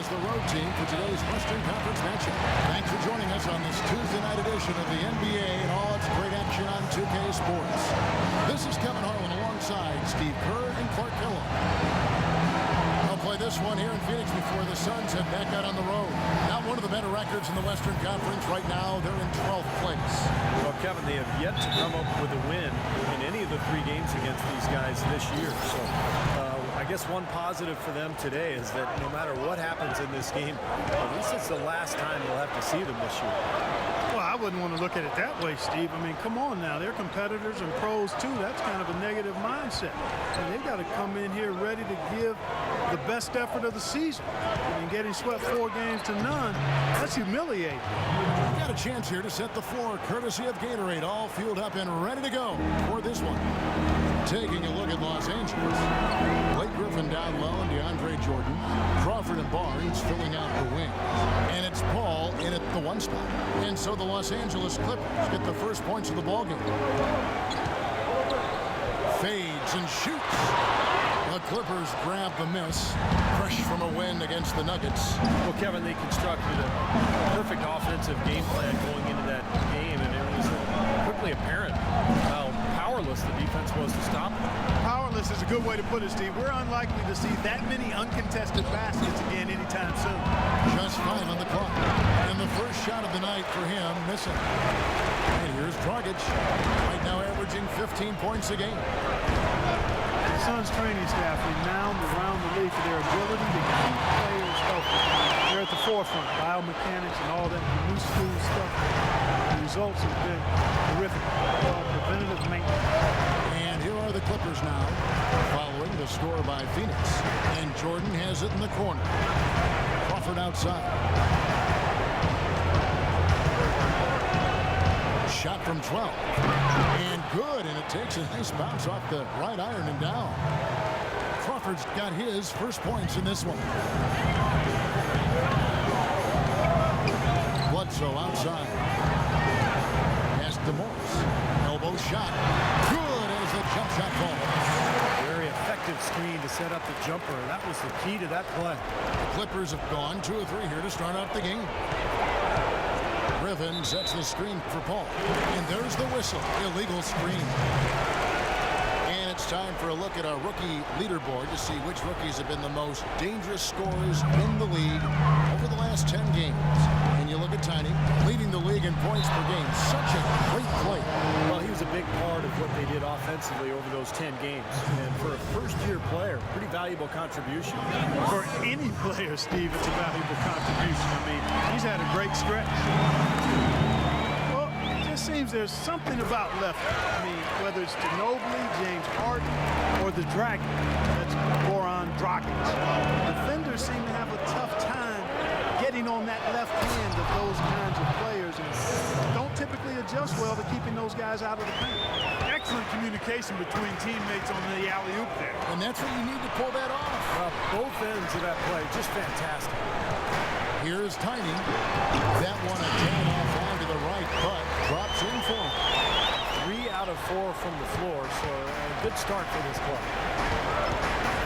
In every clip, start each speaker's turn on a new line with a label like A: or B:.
A: is the road team for today's Western Conference matchup. Thanks for joining us on this Tuesday night edition of the NBA and all its great action on 2K Sports. This is Kevin Harlan alongside Steve Kerr and Clark Kellogg. They'll play this one here in Phoenix before the Suns head back out on the road. Not one of the better records in the Western Conference. Right now, they're in 12th place.
B: Well, Kevin, they have yet to come up with a win in any of the 3 games against these guys this year. So I guess one positive for them today is that no matter what happens in this game, at least it's the last time they'll have to see them this year.
C: Well, I wouldn't want to look at it that way, Steve. I mean, come on now. They're competitors and pros, too. That's kind of a negative mindset. And they've got to come in here ready to give the best effort of the season. And getting swept 4 games to none, that's humiliating.
A: Got a chance here to set the floor, courtesy of Gatorade, all fueled up and ready to go for this one. Taking a look at Los Angeles. Blake Griffin down low and DeAndre Jordan. Crawford and Barnes filling out the wing. And it's Paul in at the 1 spot. And so the Los Angeles Clippers get the first points of the ballgame. Fades and shoots. The Clippers grab the miss. Fresh from a win against the Nuggets.
B: Well, Kevin, they constructed a perfect offensive game plan going into that game, and it was quickly apparent how powerless the defense was to stop them.
C: Powerless is a good way to put it, Steve. We're unlikely to see that many uncontested baskets again anytime soon.
A: Just 5 on the clock. And the first shot of the night for him, missing. And here's Dragic, right now averaging 15 points a game.
C: The Suns training staff renowned around the league for their ability to keep players healthy. They're at the forefront, biomechanics and all that new school stuff. The results have been terrific. Preventative maintenance.
A: And here are the Clippers now, following the score by Phoenix. And Jordan has it in the corner. Crawford outside. Shot from 12. And good, and it takes a nice bounce off the right iron and down. Crawford's got his first points in this one. Bledsoe outside. Pass to Morris. Elbow shot. Good as the jump shot falls.
B: Very effective screen to set up the jumper. That was the key to that play.
A: The Clippers have gone 2 of 3 here to start out the game. Griffin sets the screen for Paul. And there's the whistle. Illegal screen. And it's time for a look at our rookie leaderboard to see which rookies have been the most dangerous scorers in the league over the last 10 games. And you look at Tiny, leading the league in points per game. Such a great play.
B: Well, he was a big part of what they did offensively over those 10 games. And for a first-year player, pretty valuable contribution.
C: For any player, Steve, it's a valuable contribution. I mean, he's had a great stretch. Well, it just seems there's something about left. I mean, whether it's Ginobili, James Harden, or the Dragon, that's Goran Dragic. Defenders seem to have a tough time getting on that left hand of those kinds of players and don't typically adjust well to keeping those guys out of the paint. Excellent communication between teammates on the alley-oop there.
A: And that's what you need to pull that off.
B: Both ends of that play, just fantastic.
A: Here's Tiny. That one a jam off onto the right, but drops in for him.
B: 3 out of 4 from the floor, so a good start for this play.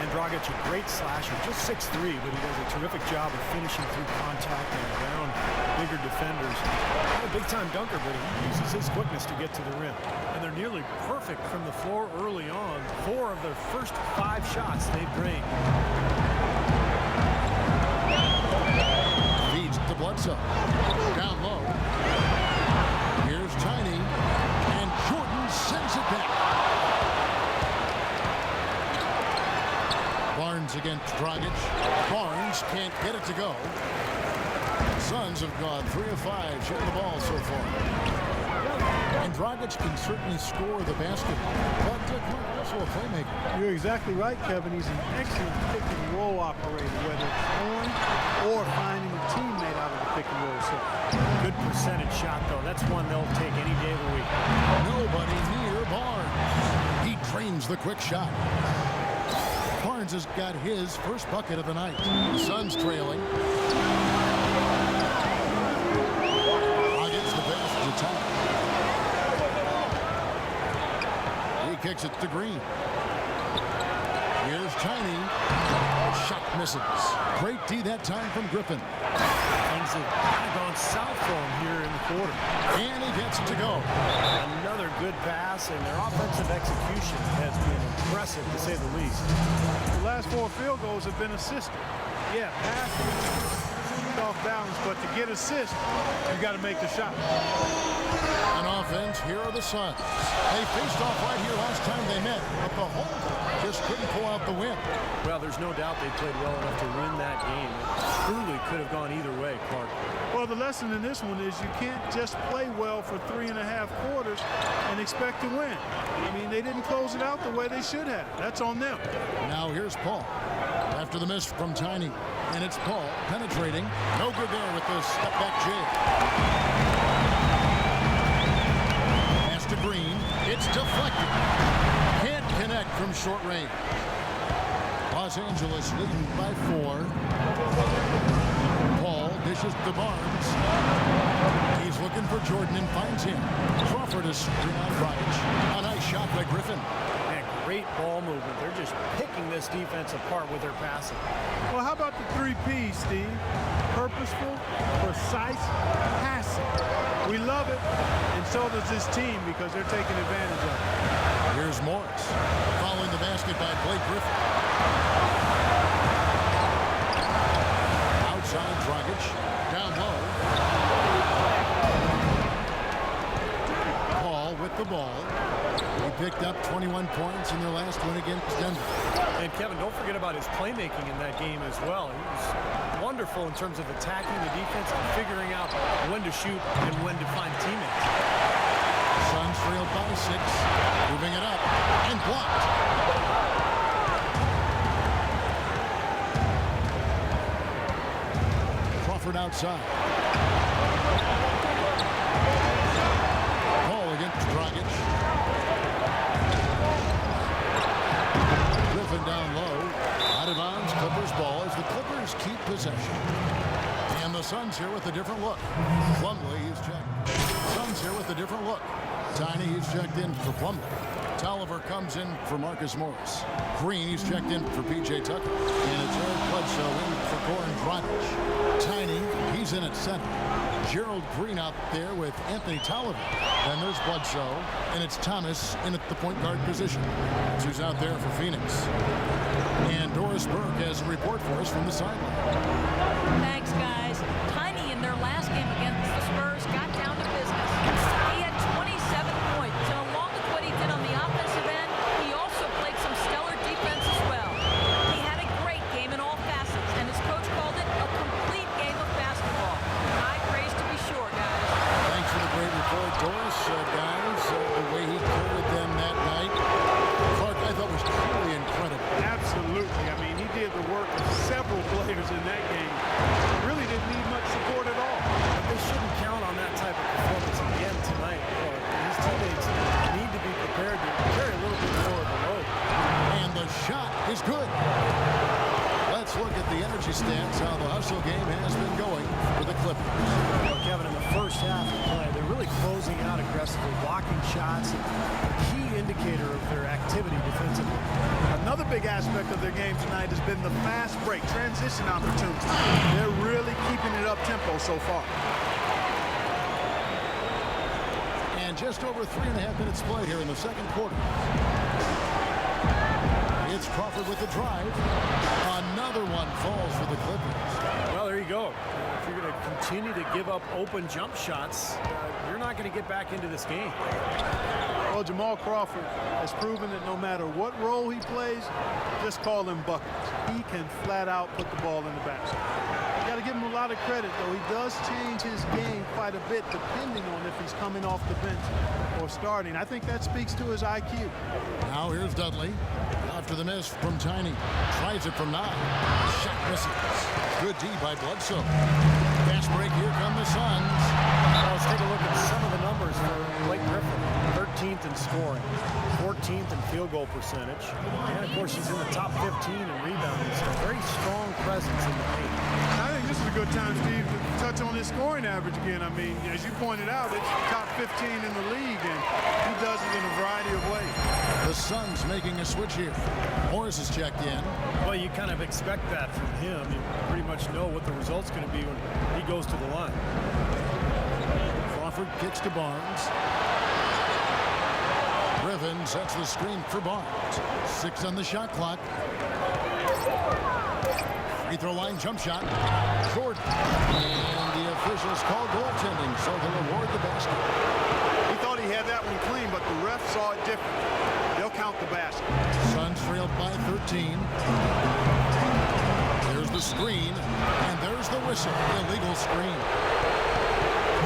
B: And Dragic, a great slasher, just 6'3", but he does a terrific job of finishing through contact and around bigger defenders. Not a big-time dunker, but he uses his quickness to get to the rim. And they're nearly perfect from the floor early on. 4 of their first 5 shots they've drained.
A: Feeds to Bledsoe. Down low. Here's Tiny. And Jordan sends it back. Barnes against Dragic. Barnes can't get it to go. Suns have gone 3 of 5 shooting the ball so far. And Dragic can certainly score the basket, but also a playmaker.
C: You're exactly right, Kevin. He's an excellent pick-and-roll operator, whether it's on or finding a teammate out of the pick-and-roll set.
B: Good percentage shot, though. That's one they'll take any day of the week.
A: Nobody near Barnes. He drains the quick shot. Barnes has got his first bucket of the night. The Suns trailing. Against the pass to top. He kicks it to Green. Here's Tiny. Shot misses. Great D that time from Griffin.
B: Things have kind of gone south for him here in the quarter.
A: And he gets it to go.
B: Another good pass, and their offensive execution has been impressive, to say the least.
C: The last 4 field goals have been assisted. Yeah, pass off balance, but to get assist, you got to make the shot.
A: On offense, here are the Suns. They faced off right here last time they met, but the whole just couldn't pull out the win.
B: Well, there's no doubt they played well enough to win that game. It truly could have gone either way, Clark.
C: Well, the lesson in this one is you can't just play well for 3.5 quarters and expect to win. I mean, they didn't close it out the way they should have. That's on them.
A: Now here's Paul. After the miss from Tiny. And it's Paul penetrating. No good there with the step-back jig. Pass to Green. It's deflected. Can't connect from short range. Los Angeles leading by 4. Paul dishes to Barnes. He's looking for Jordan and finds him. Crawford is screen on Dragic. A nice shot by Griffin.
B: Man, great ball movement. They're just picking this defense apart with their passing.
C: Well, how about the 3 Ps, Steve? Purposeful, precise, passing. We love it, and so does this team because they're taking advantage of it.
A: Here's Morris. Following the basket by Blake Griffin. Outside Dragic. Down low. Paul with the ball. He picked up 21 points in their last win against Denver.
B: And Kevin, don't forget about his playmaking in that game as well. He was wonderful in terms of attacking the defense and figuring out when to shoot and when to find teammates.
A: Suns trailed by 6. Moving it up and blocked. Crawford outside. Paul against Dragic. Griffin down low. Out of bounds. Clippers ball as the Clippers keep possession. And the Suns here with a different look. Plumlee is checked. Suns here with a different look. Tiny, he's checked in for Plumlee. Tolliver comes in for Marcus Morris. Green, he's checked in for P.J. Tucker. And it's Eric Bledsoe in for Goran Dragic. Tiny, he's in at center. Gerald Green out there with Anthony Tolliver. Then there's Bledsoe, and it's Thomas in at the point guard position. Who's out there for Phoenix. And Doris Burke has a report for us from the sideline.
D: Thanks, guys. Tiny in their last game against the Spurs got down to business. He had 27 points, and along with what he did on the offensive end, he also played some stellar defense as well. He had a great game in all facets, and his coach called it a complete game of basketball. High praise to be sure, guys.
A: Thanks for the great report, Doris. Guys, the way he carried them that night, Clark, I thought was truly incredible.
C: Absolutely. I mean, he did the work of several players in that game. Really didn't need much support at all.
B: But they shouldn't count on that type of performance again tonight. His teammates need to be prepared to carry a little bit more of the load.
A: And the shot is good. Let's look at the energy stats, how the hustle game has been going for the Clippers.
B: Well, Kevin, in the first half of play, they're really closing out aggressively, blocking shots, a key indicator of their activity defensively.
C: Another big aspect of their game tonight has been the fast break, transition opportunities. They're really keeping it up-tempo so far.
A: And just over 3.5 minutes played here in the second quarter. It's Crawford with the drive. Another one falls for the Clippers.
B: Well, there you go. If you're going to continue to give up open jump shots, you're not going to get back into this game.
C: Well, Jamal Crawford has proven that no matter what role he plays, just call him buckets. He can flat out put the ball in the basket. You got to give him a lot of credit, though. He does change his game quite a bit depending on if he's coming off the bench or starting. I think that speaks to his IQ.
A: Now here's Dudley. After the miss from Tiny. Tries it from 9. Shot misses. Good D by Bledsoe. Fast break. Here come the Suns.
B: Well, let's take a look at some of the numbers for Blake Griffin. 13th in scoring, 14th in field goal percentage, and of course he's in the top 15 in rebounding. So a very strong presence in the paint.
C: I think this is a a good time, Steve, to touch on his scoring average again. I mean, as you pointed out, it's top 15 in the league, and he does it in a variety of ways.
A: The Suns making a switch here. Morris is checked in.
B: Well, you kind of expect that from him. You pretty much know what the result's going to be when he goes to the line.
A: Crawford kicks to Barnes. Griffin sets the screen for Barnes. 6 on the shot clock. Free throw line jump shot. Jordan. And the officials call goaltending, so they'll award the basket.
C: He thought he had that one clean, but the ref saw it different. They'll count the basket.
A: Suns trailed by 13. There's the screen, and there's the whistle. Illegal screen.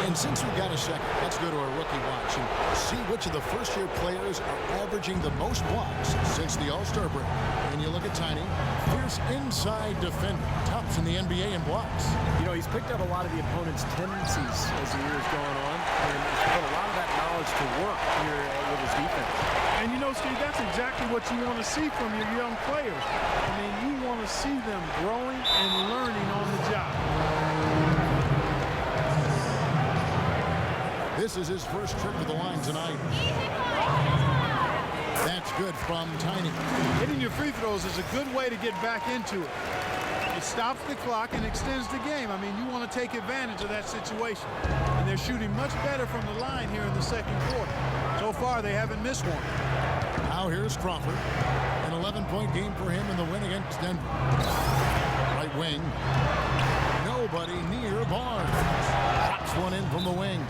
A: And since we've got a second, let's go to our rookie watch and see which of the first-year players are averaging the most blocks since the All-Star break. And you look at Tiny, fierce inside defender, tops in the NBA in blocks.
B: You know, he's picked up a lot of the opponent's tendencies as the year's gone on, and he's put a lot of that knowledge to work here with his defense.
C: And you know, Steve, that's exactly what you want to see from your young players. I mean, you want to see them growing and learning on the job.
A: This is his first trip to the line tonight. That's good from Tiny.
C: Hitting your free throws is a good way to get back into it. It stops the clock and extends the game. I mean, you want to take advantage of that situation. And they're shooting much better from the line here in the second quarter. So far, they haven't missed one.
A: Now here's Crawford. An 11-point game for him in the win against Denver. Right wing. Nobody near Barnes. Drops one in from the wing.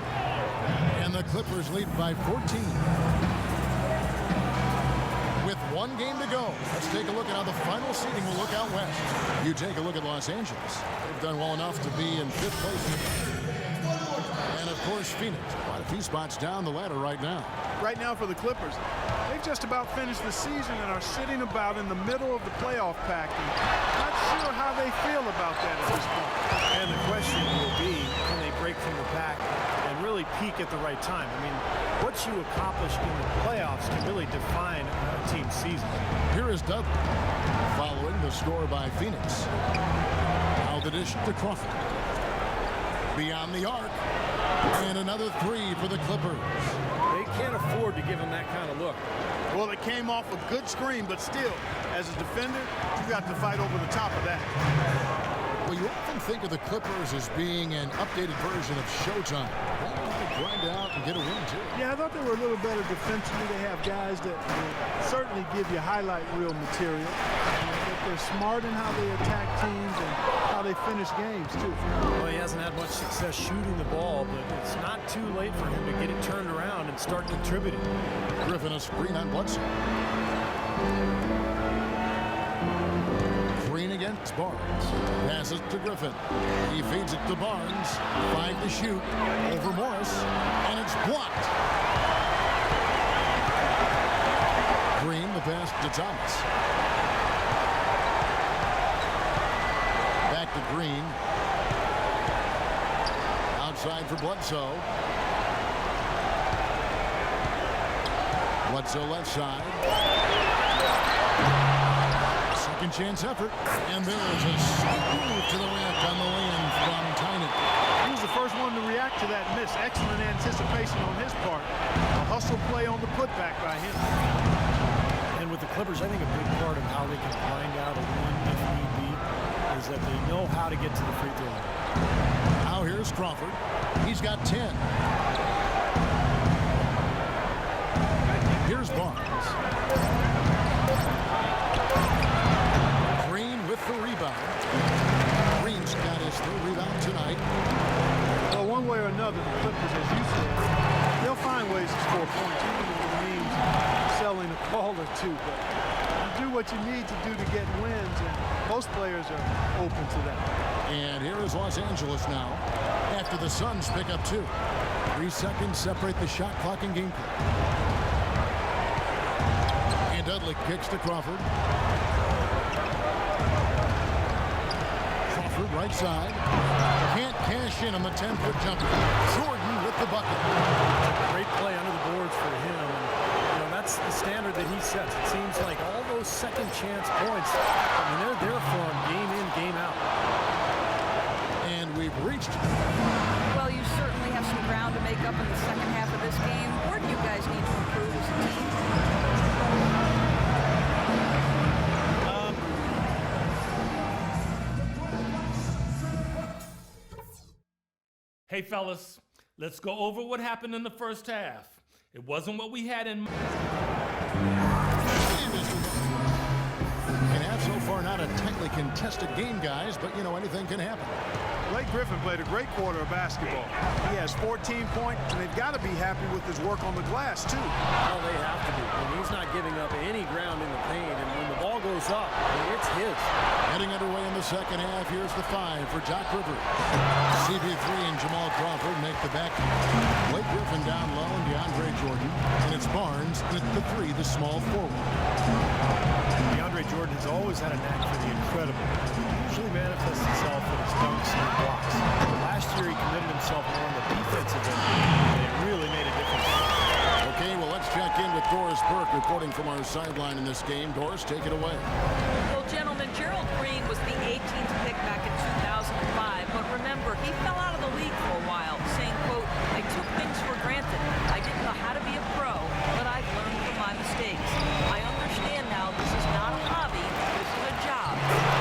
A: And the Clippers lead by 14. With one game to go, let's take a look at how the final seeding will look out west. You take a look at Los Angeles. They've done well enough to be in 5th place. And, of course, Phoenix. Quite a few spots down the ladder right now.
C: Right now for the Clippers, they've just about finished the season and are sitting about in the middle of the playoff pack. And not sure how they feel about that at this point.
B: And the question will be, can they break from the pack and really peak at the right time? I mean, what you accomplish in the playoffs can really define a team's season.
A: Here is Dudley, following the score by Phoenix. Now the dish to Crawford. Beyond the arc. And another 3 for the Clippers.
B: They can't afford to give him that kind of look.
C: Well, it came off a good screen, but still, as a defender, you got to fight over the top of that.
A: Well, you often think of the Clippers as being an updated version of Showtime. They grind out and get a win, too.
C: Yeah, I thought they were a little better defensively. They have guys that will certainly give you highlight reel material. They're smart in how they attack teams and how they finish games, too.
B: Well, he hasn't had much success shooting the ball, but it's not too late for him to get it turned around and start contributing.
A: Griffin a screen on Bledsoe. Green against Barnes. Passes to Griffin. He feeds it to Barnes. 5 to shoot. Over Morris. And it's blocked. Green the pass to Thomas. Back to Green. Outside for Bledsoe. Bledsoe left side. Second chance effort. And there's a sweet move to the left on the way-in from Tiny.
C: He was the first one to react to that miss. Excellent anticipation on his part. A hustle play on the putback by him.
B: And with the Clippers, I think a big part of how they can grind out a win if need be is that they know how to get to the free throw line.
A: Now here's Crawford. He's got 10. Here's Barnes. Green with the rebound. Green's got his 3rd rebound tonight.
C: Well, one way or another, the Clippers, as you said, they'll find ways to score points, even if it means selling a call or two. But you do what you need to do to get wins, and most players are open to that.
A: And here is Los Angeles now, after the Suns pick up 2. 3 seconds separate the shot clock and game clock. And Dudley kicks to Crawford. Crawford right side. Can't cash in on the 10-foot jumper. Jordan with the bucket.
B: Great play under the boards for him. And, you know, that's the standard that he sets. It seems like all those second chance points, I mean, they're there for him game in, game out.
A: reached.
D: Well, you certainly have some ground to make up in the second half of this game. Where do you guys need to improve as a team?
E: Hey, fellas, let's go over what happened in the first half. It wasn't what we had in mind.
A: And have so far not a tightly contested game, guys, but, you know, anything can happen.
C: Blake Griffin played a great quarter of basketball. He has 14 points, and they've got to be happy with his work on the glass, too.
B: Well, they have to be. And he's not giving up any ground in the paint. And when the ball goes up, it's his.
A: Heading underway in the second half, here's the 5 for Doc Rivers. CB3 and Jamal Crawford make the back. Blake Griffin down low and DeAndre Jordan. And it's Barnes with the 3, the small forward.
B: DeAndre Jordan has always had a knack for the incredible. He usually manifests himself in his dunks and blocks. Last year, he committed himself more on the defensive end, and it really made a difference.
A: Okay, well, let's check in with Doris Burke reporting from our sideline in this game. Doris, take it away.
D: Well, gentlemen, Gerald Green was the 18th pick back in 2005, but remember, he fell out of the league for a while, saying, quote, "I took things for granted. I didn't know how to be a pro, but I've learned from my mistakes. I understand now this is not a hobby, this is a job.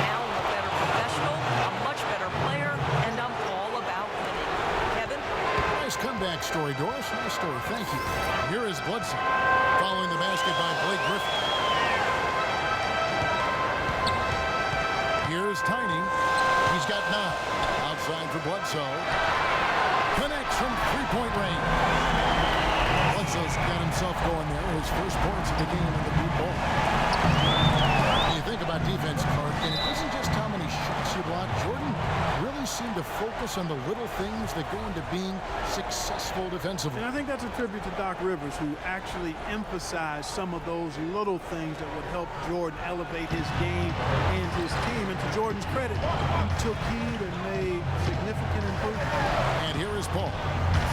D: Now I'm a better professional, a much better player, and I'm all about winning." Kevin?
A: Nice comeback story, Doris. Nice story. Thank you. Here is Bledsoe following the basket by Blake Griffin. Here's Tiny. He's got 9. Outside for Bledsoe. Connects from three-point range. Bledsoe's got himself going there. His first points of the game in the deep ball. When you think about defense, Clark, and it isn't just how many shots you block. Jordan really seemed to focus on the little things that go into being successful defensively.
C: And I think that's a tribute to Doc Rivers, who actually emphasized some of those little things that would help Jordan elevate his game and his team. And to Jordan's credit, he took heed and made significant improvement.
A: And here is Paul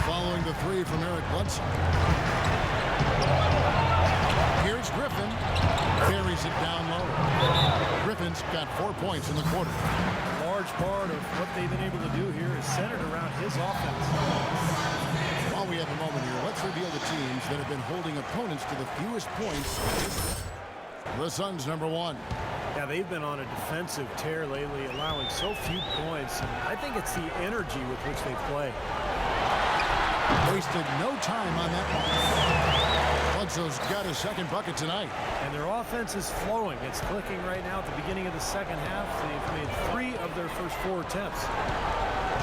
A: following the 3 from Eric Bledsoe. Here's Griffin. Carries it down low. Griffin's got 4 points in the quarter.
B: A large part of what they've been able to do here is centered around his offense.
A: While we have a moment here, let's reveal the teams that have been holding opponents to the fewest points. The Suns, number 1.
B: Yeah, they've been on a defensive tear lately, allowing so few points, and I think it's the energy with which they play.
A: Wasted no time on that one. Bledsoe's got his second bucket tonight.
B: And their offense is flowing. It's clicking right now at the beginning of the second half. They've made 3 of their first 4 attempts.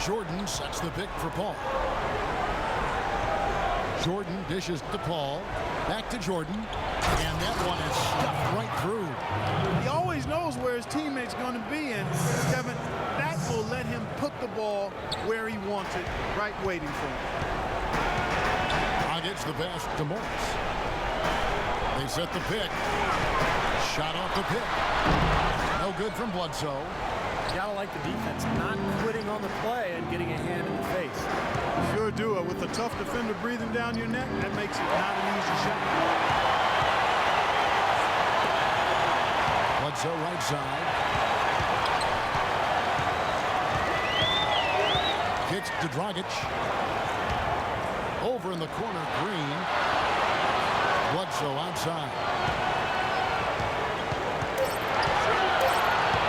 A: Jordan sets the pick for Paul. Jordan dishes to Paul. Back to Jordan. And that one is stuffed right through.
C: He always knows where his teammate's going to be, and Kevin, that will let him put the ball where he wants it, right waiting for him.
A: Gets the pass to Morris. They set the pick. Shot off the pick. No good from Bledsoe.
B: You gotta like the defense, not quitting on the play and getting a hand in the face.
C: Sure do it. With a tough defender breathing down your neck, that makes it not an easy shot.
A: Bledsoe right side. Kicks to Dragic. Over in the corner, Green. Bledsoe outside.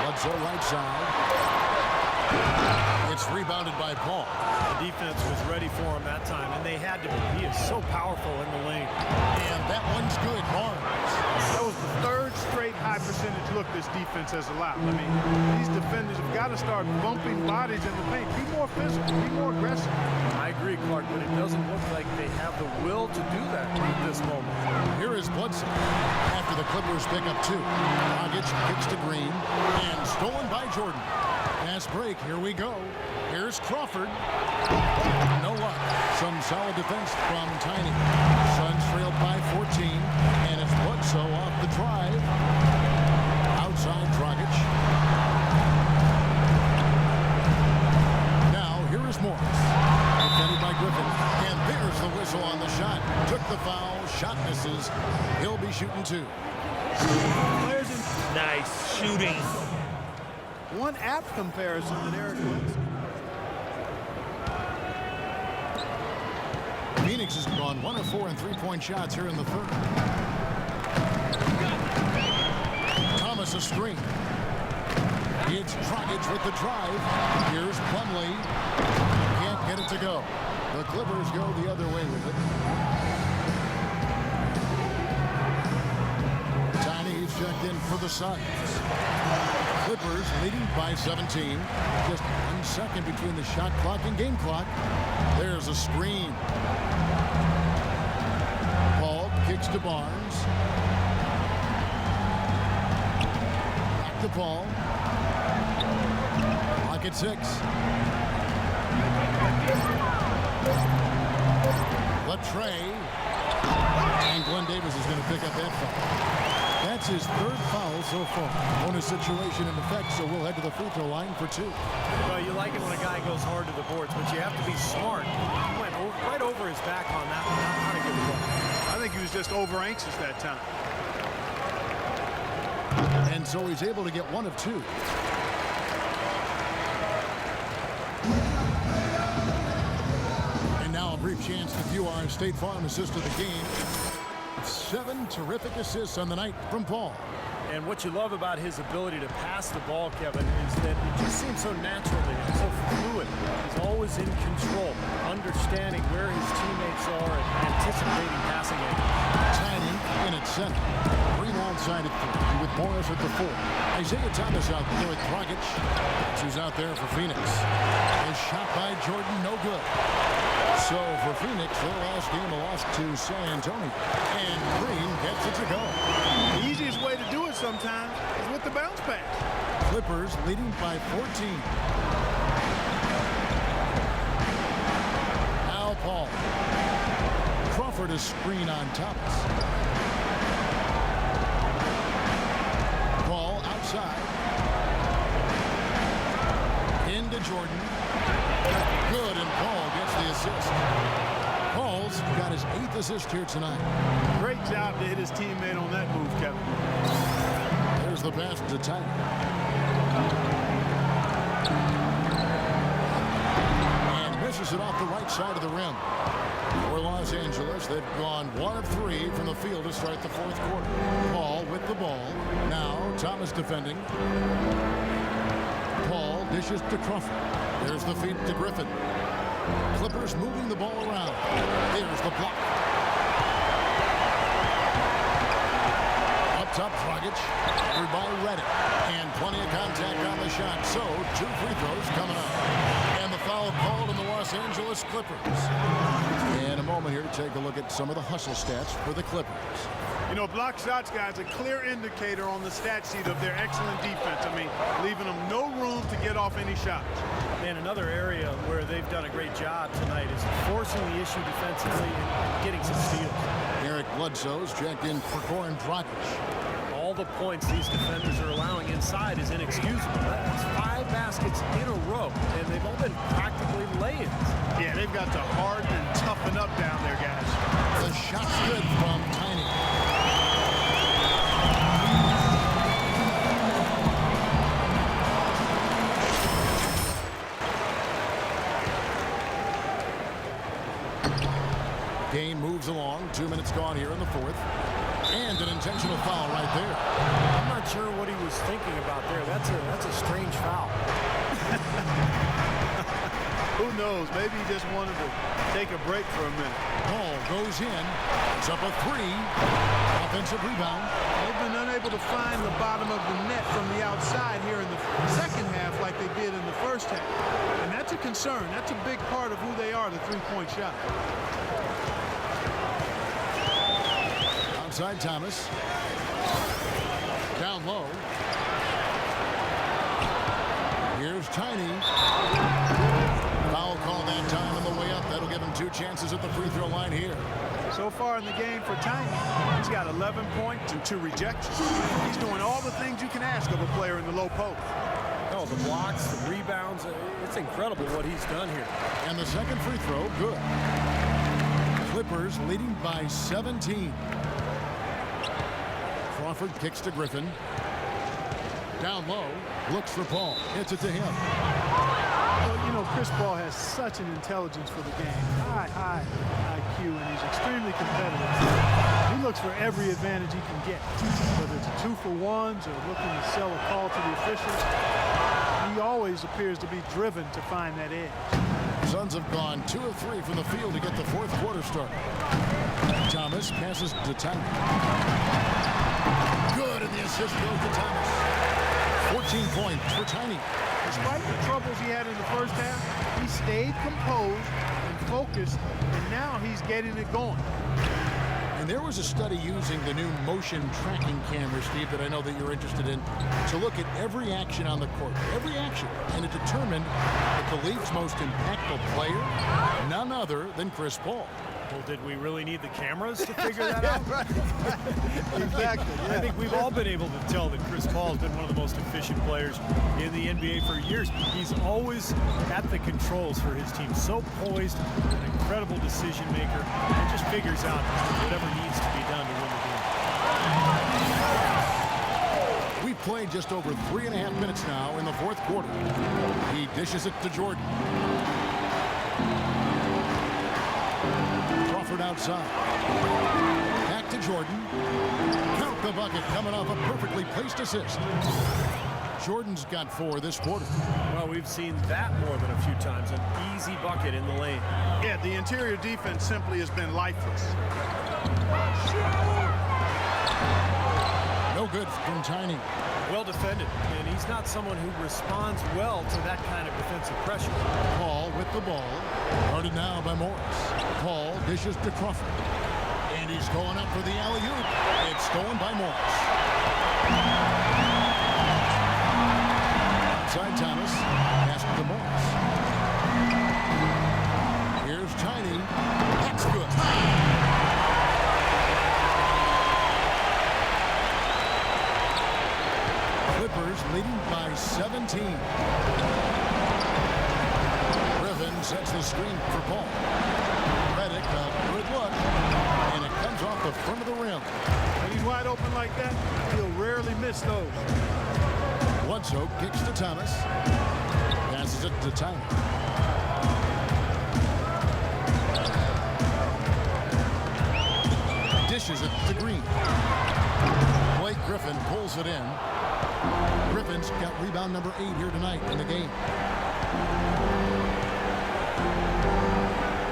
A: Bledsoe right side. It's rebounded by Paul.
B: The defense was ready for him that time, and they had to be. He is so powerful in the lane.
A: And that one's good. Barnes.
C: That was the 3rd straight high percentage look this defense has allowed. I mean, these defenders have got to start bumping bodies in the paint. Be more physical, be more aggressive.
B: I agree, Clark, but it doesn't look like they have the will to do that at this moment.
A: Here is Bledsoe after the Clippers pick up 2. Dragic kicks to Green and stolen by Jordan. Pass break. Here we go. Here's Crawford. No luck. Some solid defense from Tiny. Suns trailed by 14, and it's Bledsoe off the drive. Outside Dragic. Now here is Morris. Defended by Griffin, and there's the whistle on the shot. Took the foul. Shot misses. He'll be shooting 2.
E: Nice shooting.
C: One apt comparison that Eric Bledsoe.
A: Phoenix has gone 1 of 4 in three-point shots here in the third. Thomas a screen. It's Dragic with the drive. Here's Plumlee. Can't get it to go. The Clippers go the other way with it. Tiny checked in for the Suns. Clippers leading by 17. Just 1 second between the shot clock and game clock. There's a screen. Paul kicks to Barnes. Back to Paul. Clock at 6. Latrey. And Glenn Davis is going to pick up that foul. That's his third foul so far. Bonus situation in effect, so we'll head to the free throw line for 2.
B: Well, you like it when a guy goes hard to the boards, but you have to be smart. He went right over his back on that one. Not a good look.
C: I think he was just over anxious that time.
A: And so he's able to get 1 of 2. And now a brief chance to view our State Farm assist of the game. 7 terrific assists on the night from Paul.
B: And what you love about his ability to pass the ball, Kevin, is that it just seems so natural to him, so fluid. He's always in control, understanding where his teammates are and anticipating passing angles.
A: Tiny in at center. Green outside at 3 with Morris at the 4. Isaiah Thomas out there with Dragic. Who's out there for Phoenix. A shot by Jordan, no good. So for Phoenix, their last game a loss to San Antonio. And Green gets it to go.
C: The easiest way to do it sometimes is with the bounce pass.
A: Clippers leading by 14. Now Paul. Crawford a screen on Thomas. Paul outside. Into Jordan. Good, and Paul gets the assist. Paul's got his 8th assist here tonight.
C: Great job to hit his teammate on that move, Kevin.
A: There's the pass to Tiny. And misses it off the right side of the rim. For Los Angeles, they've gone 1 of 3 from the field to start the 4th quarter. Paul with the ball. Now Thomas defending. Paul dishes to Crawford. There's the feed to Griffin. Clippers moving the ball around. There's the block. Up top, Dragic. Covered by Reddick. And plenty of contact on the shot. So, 2 free throws coming up. And the foul called on the Los Angeles Clippers. In a moment here, take a look at some of the hustle stats for the Clippers.
C: You know, block shots, guys, a clear indicator on the stat sheet of their excellent defense. I mean, leaving them no room to get off any shots.
B: And another area where they've done a great job tonight is forcing the issue defensively and getting some steals.
A: Eric Bledsoe's checked in for Goran Dragic.
B: All the points these defenders are allowing inside is inexcusable. That's 5 baskets in a row, and they've all been practically lay-ins.
C: Yeah, they've got to harden and toughen up down there, guys.
A: The shot's good from Tiny. Game moves along. 2 minutes gone here in the 4th. And an intentional foul right there.
B: I'm not sure what he was thinking about there. That's a strange foul.
C: Who knows? Maybe he just wanted to take a break for a minute.
A: Paul goes in. It's up a 3. Offensive rebound.
C: They've been unable to find the bottom of the net from the outside here in the second half like they did in the first half. And that's a concern. That's a big part of who they are, the three-point shot.
A: Outside Thomas. Down low. Here's Tiny. Foul call that time on the way up. That'll give him 2 chances at the free throw line here.
C: So far in the game for Tiny, he's got 11 points and 2 rejections. He's doing all the things you can ask of a player in the low post.
B: Oh, the blocks, the rebounds. It's incredible what he's done here.
A: And the second free throw, good. Clippers leading by 17. Crawford kicks to Griffin. Down low, looks for Paul. Hits it to him.
C: Well, you know, Chris Paul has such an intelligence for the game. High IQ, and he's extremely competitive. He looks for every advantage he can get, whether it's a 2-for-1s or looking to sell a call to the officials. He always appears to be driven to find that edge.
A: Suns have gone 2 of 3 from the field to get the fourth quarter started. Thomas passes to Tiny. Good, and the assist goes to Thomas. 14 points for Tiny.
C: Despite the troubles he had in the first half, he stayed composed and focused, and now he's getting it going.
A: And there was a study using the new motion tracking camera, Steve, that I know that you're interested in, to look at every action on the court, every action, and it determined that the league's most impactful player, none other than Chris Paul.
B: Well, did we really need the cameras to figure that out?
C: Exactly. Yeah.
B: I think we've all been able to tell that Chris Paul has been one of the most efficient players in the NBA for years. He's always at the controls for his team. So poised, an incredible decision maker, and just figures out whatever needs to be done to win the game.
A: We played just over 3.5 minutes now in the fourth quarter. He dishes it to Jordan. Crawford outside. Back to Jordan. Count the bucket coming off a perfectly placed assist. Jordan's got 4 this quarter.
B: Well, we've seen that more than a few times. An easy bucket in the lane.
C: Yeah, the interior defense simply has been lifeless.
A: No good from Tiny.
B: Well defended, and he's not someone who responds well to that kind of defensive pressure.
A: Paul with the ball. Guarded now by Morris. Paul dishes to Crawford. And he's going up for the alley-oop. It's stolen by Morris. Outside Thomas. Pass to Morris. Here's Tiny. That's good. Clippers leading by 17. Griffin sets the screen for Paul. Redick, a good look, and it comes off the front of the rim.
C: When he's wide open like that, he'll rarely miss those.
A: Bledsoe kicks to Thomas. Passes it to Tiny. Dishes it to Green. Blake Griffin pulls it in. Griffin's got rebound number 8 here tonight in the game.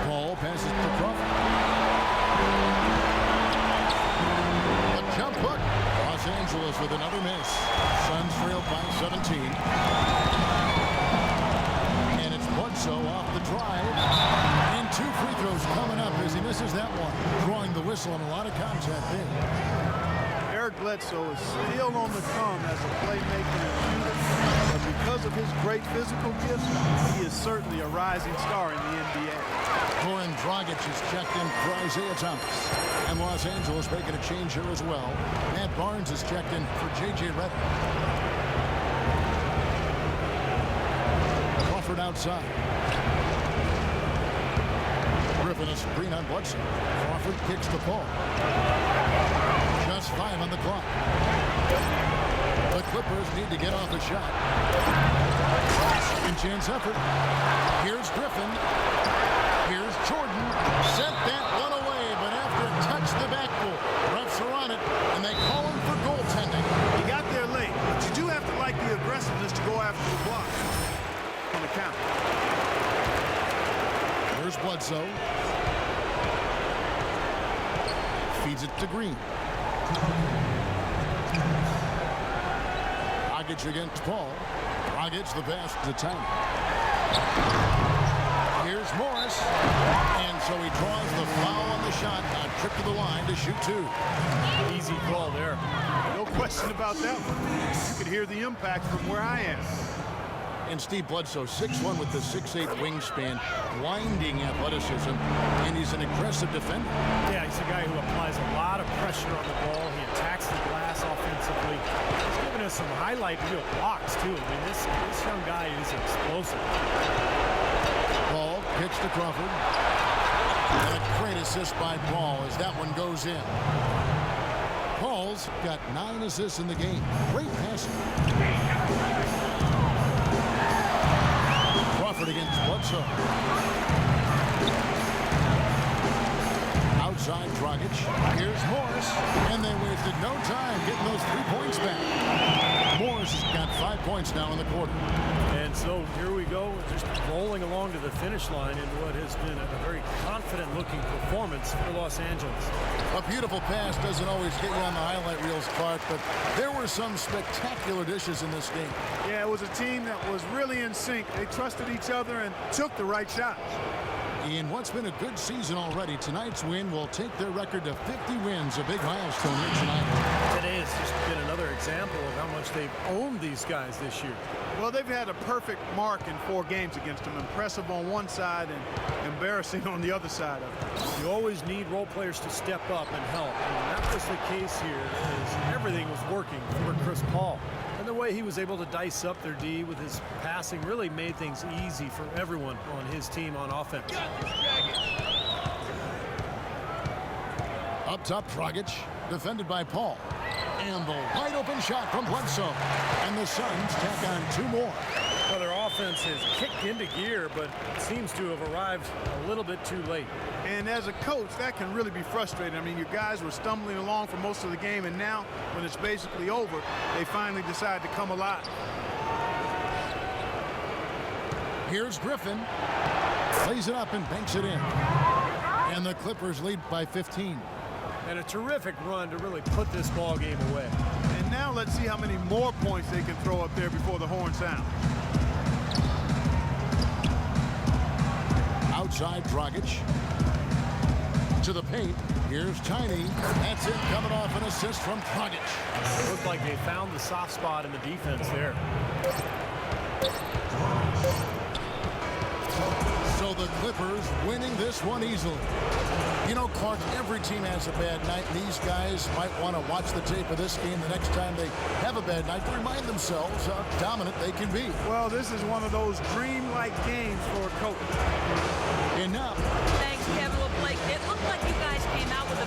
A: Paul passes to Crawford. A jump hook. Los Angeles with another miss. Suns trail by 17. And it's Bledsoe off the drive. And 2 free throws coming up as he misses that one. Drawing the whistle and a lot of contact there.
C: Eric Bledsoe is still on the come as a playmaker and shooter, but because of his great physical gifts, he is certainly a rising star in the NBA.
A: Goran Dragic is checked in for Isaiah Thomas. And Los Angeles making a change here as well. Matt Barnes is checked in for J.J. Redick. Crawford outside. Griffin a screen on Bledsoe. Crawford kicks to Paul. Just 5 on the clock. The Clippers need to get off a shot. Second chance effort. Here's Griffin. Here's Jordan. Sent that one away, but after it touched the backboard, refs are on it, and they call him for goaltending.
C: He got there late, but you do have to like the aggressiveness to go after the block on the count.
A: Here's Bledsoe. Feeds it to Green. Dragic against Paul. Dragic the pass to Tiny. Here's Morris. And so he draws the foul on the shot. A trip to the line to shoot 2.
B: Easy call there.
C: No question about that one. You could hear the impact from where I am.
A: And Steve Bledsoe, 6'1" with the 6'8" wingspan, blinding athleticism, and he's an aggressive defender.
B: Yeah, he's a guy who applies a lot of pressure on the ball. He attacks the glass offensively. He's given us some highlight reel blocks, too. I mean, this young guy is explosive.
A: Paul kicks to Crawford. And a great assist by Paul as that one goes in. Paul's got 9 assists in the game. Great passing. Crawford no time getting those 3 points back. Morris has got 5 points now in the quarter.
B: And so here we go, just rolling along to the finish line in what has been a very confident-looking performance for Los Angeles.
A: A beautiful pass doesn't always get you on the highlight reels, Clark, but there were some spectacular dishes in this game.
C: Yeah, it was a team that was really in sync. They trusted each other and took the right shots.
A: In what's been a good season already, tonight's win will take their record to 50 wins, a big milestone here tonight.
B: Today has just been another example of how much they've owned these guys this year.
C: Well, they've had a perfect mark in 4 games against them. Impressive on one side and embarrassing on the other side of it.
B: You always need role players to step up and help. And that was the case here, as everything was working for Chris Paul. And the way he was able to dice up their D with his passing really made things easy for everyone on his team on offense.
A: Up top, Dragic, defended by Paul. And the wide open shot from Bledsoe. And the Suns tack on 2 more.
B: Well, their offense has kicked into gear, but seems to have arrived a little bit too late.
C: And as a coach, that can really be frustrating. I mean, your guys were stumbling along for most of the game, and now, when it's basically over, they finally decide to come alive.
A: Here's Griffin. Plays it up and banks it in. And the Clippers lead by 15.
B: And a terrific run to really put this ball game away.
C: And now let's see how many more points they can throw up there before the horn sounds.
A: Outside, Dragic. To the paint. Here's Tiny. That's it, coming off an assist from Dragic.
B: It looked like they found the soft spot in the defense there.
A: So the Clippers winning this one easily. You know, Clark, every team has a bad night. These guys might want to watch the tape of this game the next time they have a bad night to remind themselves how dominant they can be.
C: Well, this is one of those dream-like games for a coach.
A: Enough.
D: Thanks, Kevin. Well, Blake, it looked like you guys came out with